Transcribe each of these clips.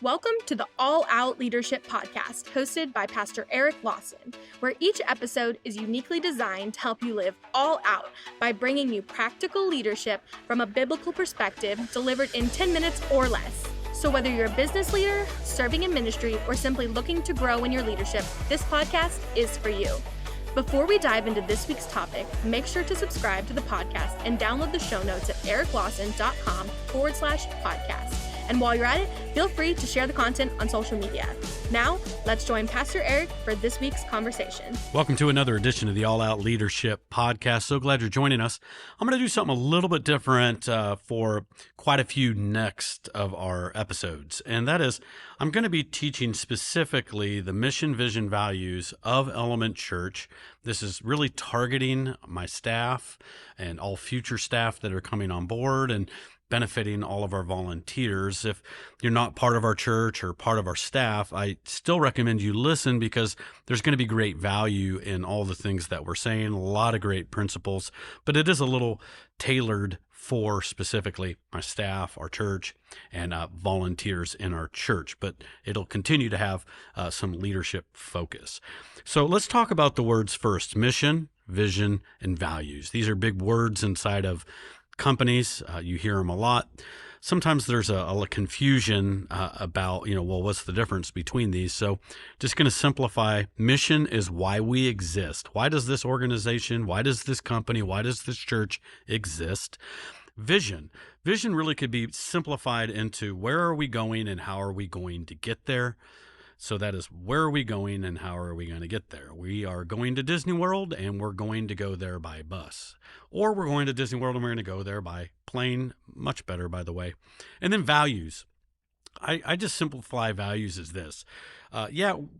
Welcome to the All Out Leadership Podcast, hosted by Pastor Eric Lawson, where each episode is uniquely designed to help you live all out by bringing you practical leadership from a biblical perspective delivered in 10 minutes or less. So whether you're a business leader, serving in ministry, or simply looking to grow in your leadership, this podcast is for you. Before we dive into this week's topic, make sure to subscribe to the podcast and download the show notes at ericlawson.com/podcast. And while you're at it, feel free to share the content on social media. Now, let's join Pastor Eric for this week's conversation. Welcome to another edition of the All Out Leadership Podcast. So glad you're joining us. I'm going to do something a little bit different for quite a few next of our episodes. And that is, I'm going to be teaching specifically the mission, vision, values of Element Church. This is really targeting my staff and all future staff that are coming on board and benefiting all of our volunteers. If you're not part of our church or part of our staff, I still recommend you listen because there's going to be great value in all the things that we're saying, a lot of great principles, but it is a little tailored for specifically my staff, our church, and volunteers in our church, but it'll continue to have some leadership focus. So let's talk about the words first: mission, vision, and values. These are big words inside of companies. You hear them a lot. Sometimes there's a confusion about, well, what's the difference between these? So just going to simplify. Mission is why we exist. Why does this organization, why does this company, why does this church exist? Vision really could be simplified into where are we going and how are we going to get there? So that is, where are we going and how are we going to get there? We are going to Disney World and we're going to go there by bus. Or we're going to Disney World and we're going to go there by plane. Much better, by the way. And then values. I just simplify values as this.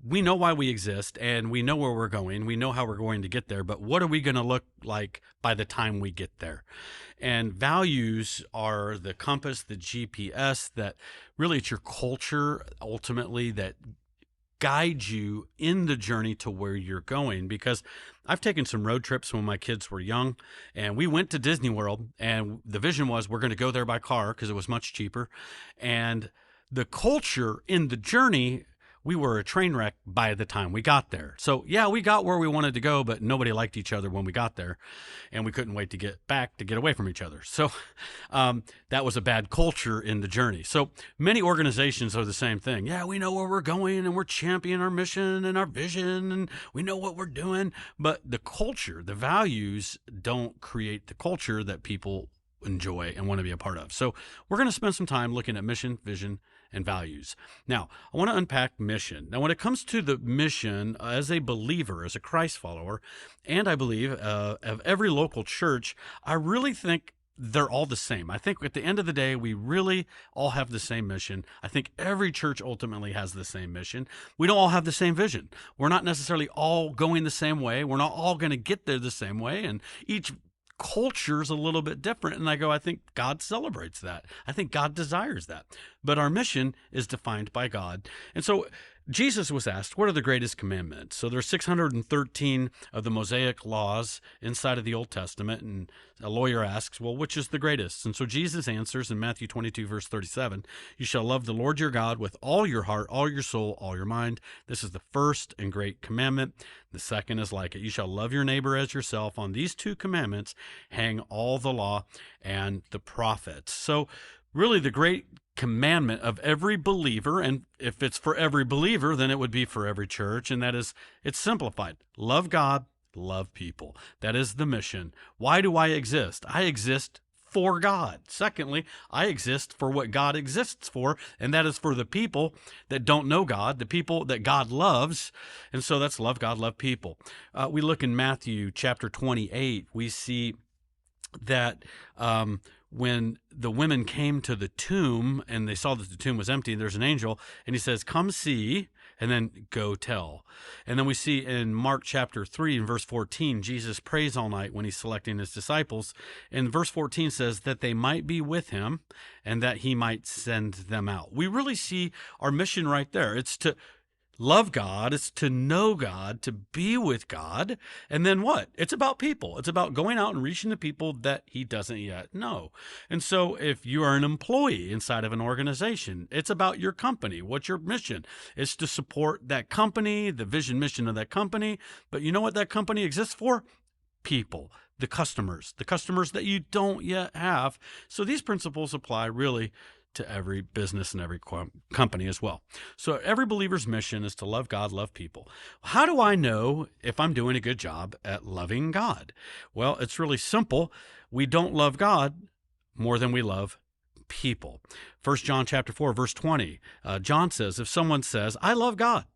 We know why we exist and we know where we're going. We know how we're going to get there, but what are we going to look like by the time we get there? And values are the compass, the GPS that really, it's your culture ultimately that guide you in the journey to where you're going. Because I've taken some road trips when my kids were young, and we went to Disney World, and the vision was we're going to go there by car because it was much cheaper. And the culture in the journey, we were a train wreck by the time we got there. So we got where we wanted to go, but nobody liked each other when we got there, and we couldn't wait to get back to get away from each other. So that was a bad culture in the journey. So many organizations are the same thing. Yeah, we know where we're going and we're championing our mission and our vision and we know what we're doing, but the culture, the values don't create the culture that people enjoy and want to be a part of. So we're going to spend some time looking at mission, vision, and values. Now, I want to unpack mission. Now, when it comes to the mission, as a believer, as a Christ follower, and I believe of every local church, I really think they're all the same. I think at the end of the day, we really all have the same mission. I think every church ultimately has the same mission. We don't all have the same vision. We're not necessarily all going the same way. We're not all going to get there the same way. And each culture's a little bit different. And I think God celebrates that. I think God desires that. But our mission is defined by God. And so Jesus was asked, what are the greatest commandments? So there's 613 of the Mosaic laws inside of the Old Testament. And a lawyer asks, well, which is the greatest? And so Jesus answers in Matthew 22, verse 37, you shall love the Lord your God with all your heart, all your soul, all your mind. This is the first and great commandment. The second is like it. You shall love your neighbor as yourself. On these two commandments hang all the law and the prophets. So really the great commandment of every believer, and if it's for every believer, then it would be for every church, and that is, it's simplified. Love God, love people. That is the mission. Why do I exist? I exist for God. Secondly, I exist for what God exists for, and that is for the people that don't know God, the people that God loves. And so that's love God, love people. We look in Matthew chapter 28, we see that when the women came to the tomb and they saw that the tomb was empty, there's an angel, and he says, come see, and then go tell. And then we see in Mark chapter 3 and verse 14, Jesus prays all night when he's selecting his disciples. And verse 14 says that they might be with him and that he might send them out. We really see our mission right there. It's to love God is to know God, to be with God. And then what? It's about people. It's about going out and reaching the people that he doesn't yet know. And so if you are an employee inside of an organization, it's about your company. What's your mission? It's to support that company, the vision mission of that company. But you know what that company exists for? People, the customers that you don't yet have. So these principles apply really to every business and every company as well. So every believer's mission is to love God, love people. How do I know if I'm doing a good job at loving God? Well, it's really simple. We don't love God more than we love people. 1 John chapter 4, verse 20, John says, if someone says, I love God,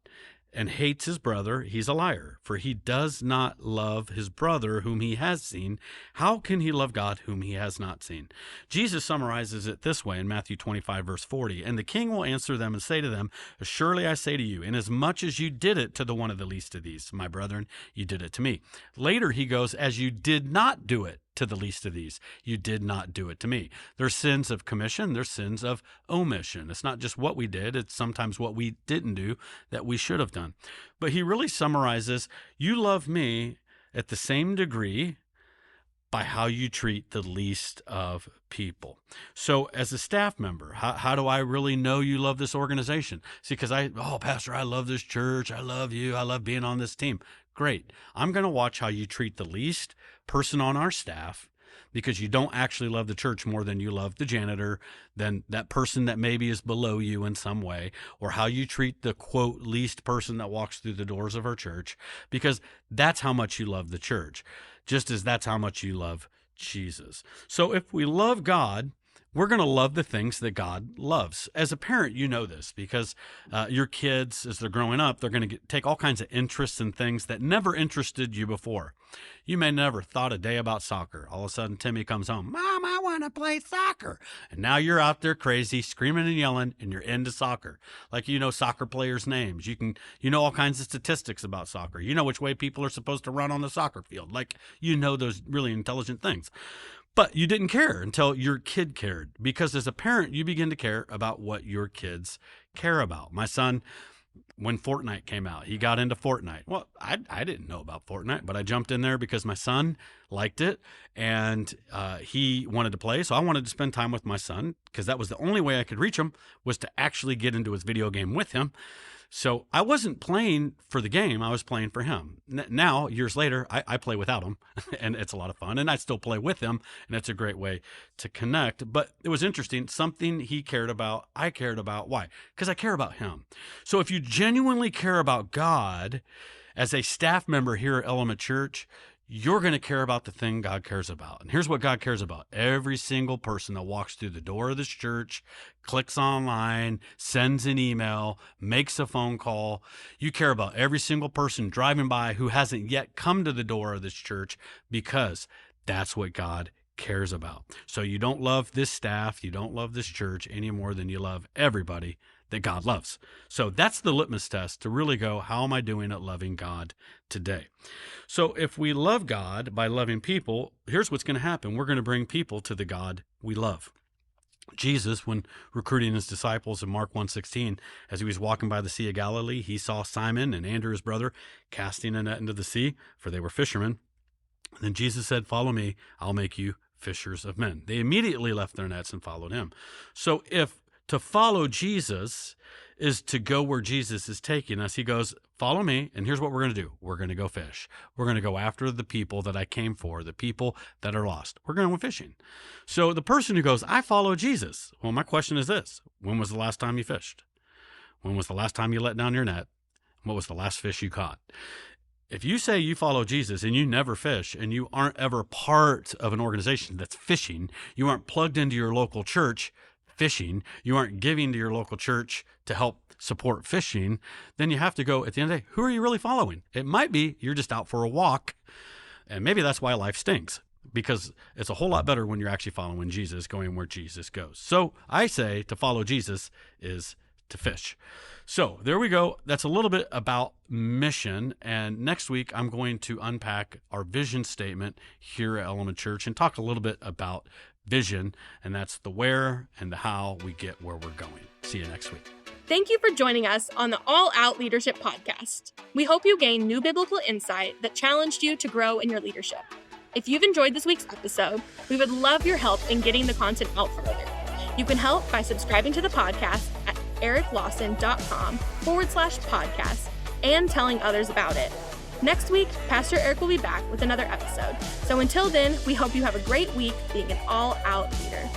and hates his brother, he's a liar. For he does not love his brother whom he has seen. How can he love God whom he has not seen? Jesus summarizes it this way in Matthew 25, verse 40. And the king will answer them and say to them, surely I say to you, inasmuch as you did it to the one of the least of these, my brethren, you did it to me. Later he goes, as you did not do it to the least of these, you did not do it to me. There's sins of commission, there's sins of omission. It's not just what we did, it's sometimes what we didn't do that we should have done. But he really summarizes, you love me at the same degree by how you treat the least of people. So as a staff member, how do I really know you love this organization? See, because Pastor, I love this church. I love you. I love being on this team. Great. I'm going to watch how you treat the least person on our staff, because you don't actually love the church more than you love the janitor, than that person that maybe is below you in some way, or how you treat the, quote, least person that walks through the doors of our church, because that's how much you love the church, just as that's how much you love Jesus. So if we love God, we're going to love the things that God loves. As a parent, you know this, because your kids, as they're growing up, they're going to take all kinds of interests in things that never interested you before. You may never thought a day about soccer. All of a sudden, Timmy comes home, Mom, I want to play soccer. And now you're out there crazy, screaming and yelling, and you're into soccer. Like, you know soccer players' names. You know all kinds of statistics about soccer. You know which way people are supposed to run on the soccer field. Like, you know those really intelligent things. But you didn't care until your kid cared, because as a parent, you begin to care about what your kids care about. My son, when Fortnite came out, he got into Fortnite. Well, I didn't know about Fortnite, but I jumped in there because my son liked it, and he wanted to play. So I wanted to spend time with my son, because that was the only way I could reach him, was to actually get into his video game with him. So I wasn't playing for the game, I was playing for him. Now, years later, I play without him, and it's a lot of fun, and I still play with him, and it's a great way to connect. But it was interesting, something he cared about, I cared about. Why? Because I care about him. So if you genuinely care about God, as a staff member here at Element Church, you're going to care about the thing God cares about. And here's what God cares about. Every single person that walks through the door of this church, clicks online, sends an email, makes a phone call. You care about every single person driving by who hasn't yet come to the door of this church, because that's what God cares about. So you don't love this staff, you don't love this church any more than you love everybody that God loves. So that's the litmus test to really go, how am I doing at loving God today? So if we love God by loving people, here's what's going to happen. We're going to bring people to the God we love. Jesus, when recruiting his disciples in Mark 1:16, as he was walking by the Sea of Galilee, he saw Simon and Andrew, his brother, casting a net into the sea, for they were fishermen. And then Jesus said, follow me, I'll make you fishers of men. They immediately left their nets and followed him. So if to follow Jesus is to go where Jesus is taking us, he goes, follow me, and here's what we're going to do. We're going to go fish. We're going to go after the people that I came for, the people that are lost. We're going to go fishing. So the person who goes, I follow Jesus. Well, my question is this. When was the last time you fished? When was the last time you let down your net? What was the last fish you caught? If you say you follow Jesus and you never fish, and you aren't ever part of an organization that's fishing, you aren't plugged into your local church fishing, you aren't giving to your local church to help support fishing, then you have to go, at the end of the day, who are you really following? It might be you're just out for a walk, and maybe that's why life stinks, because it's a whole lot better when you're actually following Jesus, going where Jesus goes. So I say to follow Jesus is to fish. So there we go. That's a little bit about mission. And next week, I'm going to unpack our vision statement here at Element Church and talk a little bit about vision. And that's the where and the how we get where we're going. See you next week. Thank you for joining us on the All Out Leadership Podcast. We hope you gained new biblical insight that challenged you to grow in your leadership. If you've enjoyed this week's episode, we would love your help in getting the content out further. You can help by subscribing to the podcast at ericlawson.com/podcast and telling others about it. Next week, Pastor Eric will be back with another episode. So until then, we hope you have a great week being an all-out leader.